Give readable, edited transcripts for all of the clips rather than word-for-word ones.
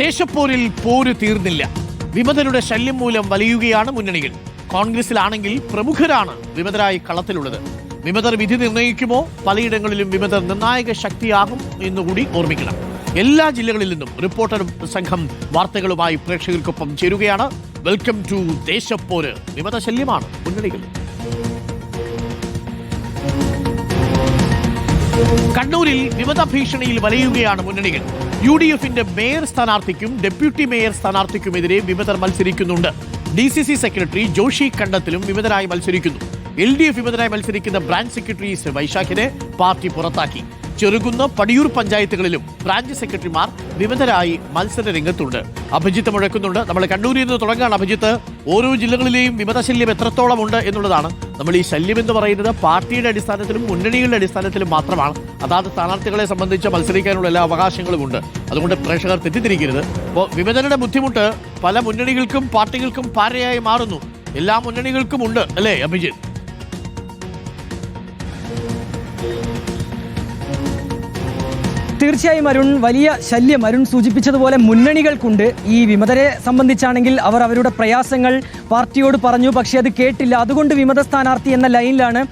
ദേശപ്പോരിൽ പോര് തീർന്നില്ല. വിമതരുടെ ശല്യം മൂലം വലിയുകയാണ് മുന്നണികൾ. കോൺഗ്രസിലാണെങ്കിൽ പ്രമുഖരാണ് വിമതരായി കളത്തിലുള്ളത്. വിമതർ വിധി നിർണ്ണയിക്കുമോ? പലയിടങ്ങളിലും വിമതർ നിർണായക ശക്തിയാകും എന്നുകൂടി ഓർമ്മിക്കണം. എല്ലാ ജില്ലകളിൽ നിന്നും റിപ്പോർട്ടർ സംഘം വാർത്തകളുമായി പ്രേക്ഷകർക്കൊപ്പം ചേരുകയാണ്. Welcome to Deshappor. വിമത ശല്യമാണ് മുന്നണികൾ. കണ്ണൂരിൽ വിമത ഭീഷണിയിൽ വലയുകയാണ് മുന്നണികൾ. UDFന്റെ മേയർ സ്ഥാനാർത്ഥിക്കും ഡെപ്യൂട്ടി മേയർ സ്ഥാനാർത്ഥിക്കുമെതിരെ വിമതർ മത്സരിക്കുന്നുണ്ട്. DCC സെക്രട്ടറി ജോഷി കണ്ടത്തിലും വിമതരായി മത്സരിക്കുന്നു. LDF വിമതരായി മത്സരിക്കുന്ന ബ്രാഞ്ച് സെക്രട്ടറി വൈശാഖിനെ പാർട്ടി പുറത്താക്കി. ചെറുകുന്ന്, പടിയൂർ പഞ്ചായത്തുകളിലും ബ്രാഞ്ച് സെക്രട്ടറിമാർ വിമതരായി മത്സര രംഗത്തുണ്ട്. അഭിജിത്ത് മുഴക്കുന്നുണ്ട്. നമ്മൾ കണ്ണൂരിൽ നിന്ന് തുടങ്ങുകയാണ്. അഭിജിത്ത്, ഓരോ ജില്ലകളിലെയും വിമത ശല്യം എത്രത്തോളം ഉണ്ട് എന്നുള്ളതാണ്. നമ്മൾ ഈ ശല്യം എന്ന് പറയുന്നത് പാർട്ടിയുടെ അടിസ്ഥാനത്തിലും മുന്നണികളുടെ അടിസ്ഥാനത്തിലും മാത്രമാണ്. അതാത് സ്ഥാനാർത്ഥികളെ സംബന്ധിച്ച് മത്സരിക്കാനുള്ള എല്ലാ അവകാശങ്ങളും ഉണ്ട്. അതുകൊണ്ട് പ്രേക്ഷകർ തെറ്റിദ്ധരിക്കരുത്. അപ്പോൾ വിമതരുടെ ബുദ്ധിമുട്ട് പല മുന്നണികൾക്കും പാർട്ടികൾക്കും പാരയായി മാറുന്നു. എല്ലാ മുന്നണികൾക്കും ഉണ്ട്, അല്ലേ അഭിജിത്ത്? തീർച്ചയായും അരുൺ, വലിയ ശല്യം അരുൺ സൂചിപ്പിച്ചതുപോലെ മുന്നണികൾക്കുണ്ട്. ഈ വിമതരെ സംബന്ധിച്ചാണെങ്കിൽ അവർ അവരുടെ പ്രയാസങ്ങൾ പാർട്ടിയോട് പറഞ്ഞു, പക്ഷേ അത് കേട്ടില്ല. അതുകൊണ്ട് വിമത സ്ഥാനാർത്ഥി എന്ന ലൈനിലാണ്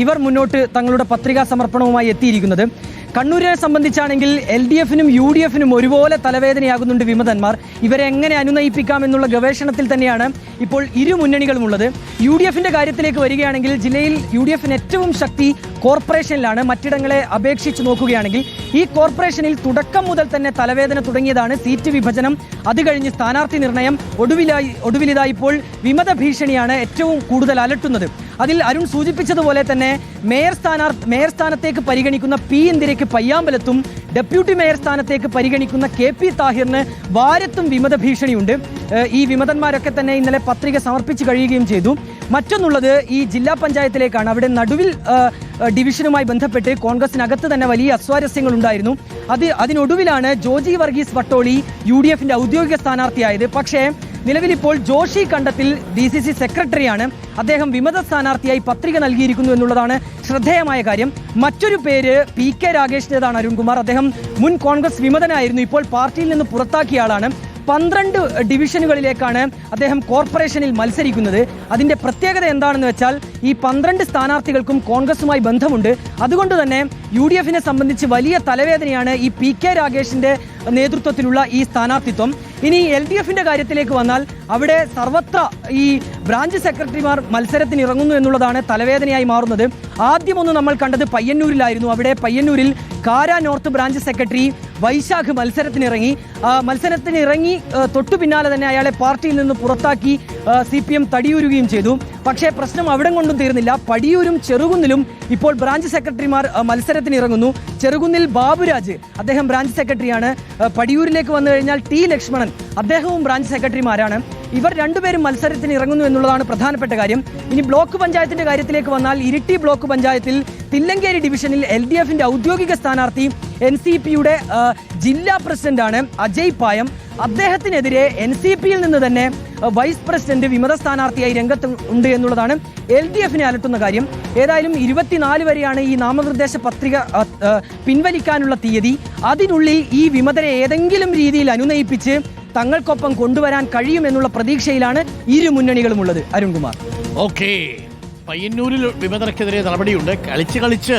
ഇവർ മുന്നോട്ട് തങ്ങളുടെ പത്രികാ സമർപ്പണവുമായി എത്തിയിരിക്കുന്നത്. കണ്ണൂരിനെ സംബന്ധിച്ചാണെങ്കിൽ LDFനും UDFനും ഒരുപോലെ തലവേദനയാകുന്നുണ്ട് വിമതന്മാർ. ഇവരെ എങ്ങനെ അനുനയിപ്പിക്കാം എന്നുള്ള ഗവേഷണത്തിൽ തന്നെയാണ് ഇപ്പോൾ ഇരു മുന്നണികളുമുള്ളത്. UDFന്റെ കാര്യത്തിലേക്ക് വരികയാണെങ്കിൽ ജില്ലയിൽ UDFന് ഏറ്റവും ശക്തി കോർപ്പറേഷനിലാണ്. മറ്റിടങ്ങളെ അപേക്ഷിച്ച് നോക്കുകയാണെങ്കിൽ ഈ കോർപ്പറേഷനിൽ തുടക്കം മുതൽ തന്നെ തലവേദന തുടങ്ങിയതാണ്. സീറ്റ് വിഭജനം, അത് കഴിഞ്ഞ് സ്ഥാനാർത്ഥി നിർണയം, ഒടുവിലിതായി ഇപ്പോൾ വിമത ഭീഷണിയാണ് ഏറ്റവും കൂടുതൽ അലട്ടുന്നത്. അതിൽ അരുൺ സൂചിപ്പിച്ചതുപോലെ തന്നെ മേയർ സ്ഥാനത്തേക്ക് പരിഗണിക്കുന്ന P ഇന്ദിരയ്ക്ക് പയ്യാമ്പലത്തും ഡെപ്യൂട്ടി മേയർ സ്ഥാനത്തേക്ക് പരിഗണിക്കുന്ന KP താഹിറിന് വാരത്തും വിമത ഭീഷണിയുണ്ട്. ഈ വിമതന്മാരൊക്കെ തന്നെ ഇന്നലെ പത്രിക സമർപ്പിച്ച് കഴിയുകയും ചെയ്തു. മറ്റൊന്നുള്ളത് ഈ ജില്ലാ പഞ്ചായത്തിലേക്കാണ്. അവിടെ നടുവിൽ ഡിവിഷനുമായി ബന്ധപ്പെട്ട് കോൺഗ്രസിനകത്ത് തന്നെ വലിയ അസ്വാരസ്യങ്ങൾ ഉണ്ടായിരുന്നു. അതിനൊടുവിലാണ് ജോജി വർഗീസ് വട്ടോളി UDFന്റെ ഔദ്യോഗിക സ്ഥാനാർത്ഥിയായത്. പക്ഷേ നിലവിലിപ്പോൾ ജോഷി കണ്ടത്തിൽ DCC സെക്രട്ടറിയാണ്. അദ്ദേഹം വിമത സ്ഥാനാർത്ഥിയായി പത്രിക നൽകിയിരിക്കുന്നു എന്നുള്ളതാണ് ശ്രദ്ധേയമായ കാര്യം. മറ്റൊരു പേര് PK രാഗേഷിൻ്റെതാണ്, അരുൺകുമാർ. അദ്ദേഹം മുൻ കോൺഗ്രസ് വിമതനായിരുന്നു. ഇപ്പോൾ പാർട്ടിയിൽ നിന്ന് പുറത്താക്കിയ ആളാണ്. 12 ഡിവിഷനുകളിലേക്കാണ് അദ്ദേഹം കോർപ്പറേഷനിൽ മത്സരിക്കുന്നത്. അതിൻ്റെ പ്രത്യേകത എന്താണെന്ന് വെച്ചാൽ ഈ 12 സ്ഥാനാർത്ഥികൾക്കും കോൺഗ്രസുമായി ബന്ധമുണ്ട്. അതുകൊണ്ട് തന്നെ UDFനെ സംബന്ധിച്ച് വലിയ തലവേദനയാണ് ഈ PK രാഗേഷിൻ്റെ നേതൃത്വത്തിലുള്ള ഈ സ്ഥാനാർത്ഥിത്വം. ഇനി LDFന്റെ കാര്യത്തിലേക്ക് വന്നാൽ അവിടെ സർവത്ര ഈ ബ്രാഞ്ച് സെക്രട്ടറിമാർ മത്സരത്തിന് ഇറങ്ങുന്നു എന്നുള്ളതാണ് തലവേദനയായി മാറുന്നത്. ആദ്യമൊന്ന് നമ്മൾ കണ്ടത് പയ്യന്നൂരിലായിരുന്നു. അവിടെ പയ്യന്നൂരിൽ കാര നോർത്ത് ബ്രാഞ്ച് സെക്രട്ടറി വൈശാഖ് മത്സരത്തിനിറങ്ങി തൊട്ടു പിന്നാലെ തന്നെ അയാളെ പാർട്ടിയിൽ നിന്ന് പുറത്താക്കി CPM തടിയൂരുകയും ചെയ്തു. പക്ഷേ പ്രശ്നം അവിടെ കൊണ്ടും തീർന്നില്ല. പടിയൂരും ചെറുകുന്നിലും ഇപ്പോൾ ബ്രാഞ്ച് സെക്രട്ടറിമാർ മത്സരത്തിന് ഇറങ്ങുന്നു. ചെറുകുന്നിൽ ബാബുരാജ്, അദ്ദേഹം ബ്രാഞ്ച് സെക്രട്ടറിയാണ്. പടിയൂരിലേക്ക് വന്നു കഴിഞ്ഞാൽ T ലക്ഷ്മണൻ, അദ്ദേഹവും ബ്രാഞ്ച് സെക്രട്ടറിമാരാണ്. ഇവർ രണ്ടുപേരും മത്സരത്തിന് ഇറങ്ങുന്നു എന്നുള്ളതാണ് പ്രധാനപ്പെട്ട കാര്യം. ഇനി ബ്ലോക്ക് പഞ്ചായത്തിന്റെ കാര്യത്തിലേക്ക് വന്നാൽ ഇരിട്ടി ബ്ലോക്ക് പഞ്ചായത്തിൽ തില്ലങ്കേരി ഡിവിഷനിൽ LDFന്റെ ഔദ്യോഗിക സ്ഥാനാർത്ഥി NCPയുടെ ജില്ലാ പ്രസിഡന്റാണ് അജയ് പായം. അദ്ദേഹത്തിനെതിരെ NCPയിൽ നിന്ന് തന്നെ വൈസ് പ്രസിഡന്റ് വിമത സ്ഥാനാർത്ഥിയായി രംഗത്ത് ഉണ്ട് എന്നുള്ളതാണ് LDFനെ അലട്ടുന്ന കാര്യം. ഏതായാലും 24 വരെയാണ് ഈ നാമനിർദ്ദേശ പത്രിക പിൻവലിക്കാനുള്ള തീയതി. അതിനുള്ളിൽ ഈ വിമതരെ ഏതെങ്കിലും രീതിയിൽ അനുനയിപ്പിച്ച് തങ്ങൾക്കൊപ്പം കൊണ്ടുവരാൻ കഴിയുമെന്നുള്ള പ്രതീക്ഷയിലാണ് ഇരു മുന്നണികളുമുള്ളത്. അരുൺകുമാർ, ഓക്കെ, പയ്യന്നൂരിൽ വിമതർക്കെതിരെ നടപടിയുണ്ട്. കളിച്ച്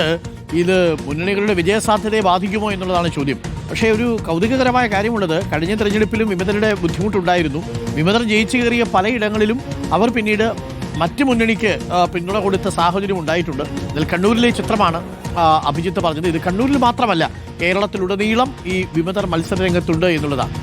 ഇത് മുന്നണികളുടെ വിജയസാധ്യതയെ ബാധിക്കുമോ എന്നുള്ളതാണ് ചോദ്യം. പക്ഷേ ഒരു കൗതുകകരമായ കാര്യമുള്ളത്, കഴിഞ്ഞ തെരഞ്ഞെടുപ്പിലും വിമതരുടെ ബുദ്ധിമുട്ടുണ്ടായിരുന്നു. വിമതർ ജയിച്ചു കയറിയ പലയിടങ്ങളിലും അവർ പിന്നീട് മറ്റ് മുന്നണിക്ക് പിന്തുണ കൊടുത്ത സാഹചര്യം ഉണ്ടായിട്ടുണ്ട്. ഇതിൽ കണ്ണൂരിലെ ചിത്രമാണ് അഭിജിത്ത് പറഞ്ഞത്. ഇത് കണ്ണൂരിൽ മാത്രമല്ല, കേരളത്തിലുടനീളം ഈ വിമതർ മത്സര രംഗത്തുണ്ട് എന്നുള്ളതാണ്.